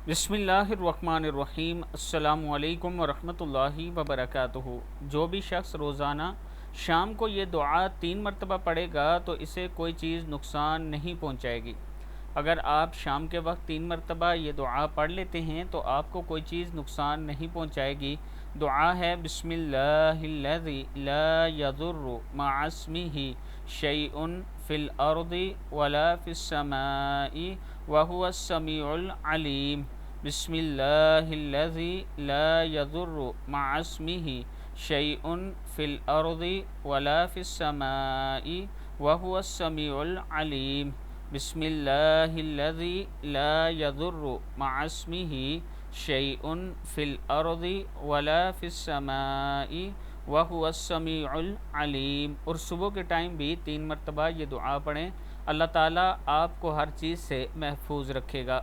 بسم اللہ الرحمن الرحیم۔ السلام علیکم ورحمۃ اللہ وبرکاتہ۔ جو بھی شخص روزانہ شام کو یہ دعا 3 مرتبہ پڑھے گا تو اسے کوئی چیز نقصان نہیں پہنچائے گی۔ اگر آپ شام کے وقت 3 مرتبہ یہ دعا پڑھ لیتے ہیں تو آپ کو کوئی چیز نقصان نہیں پہنچائے گی۔ دعا ہے بسم اللہ الذی لا یضر مع اسمہ شیء فی الارض ولا فی السماء وهو السمیع العلیم۔ بسم اللہ الذی لا یضر مع اسمہ شیء فی الارض ولا فی السماء وهو السمیع العلیم۔ بسم اللہ الذی لا یضر مع اسمہ شیء فی الارض ولا فی السماء وهو السمیع العلیم۔ اور صبح کے ٹائم بھی 3 مرتبہ یہ دعا پڑھیں، اللہ تعالیٰ آپ کو ہر چیز سے محفوظ رکھے گا۔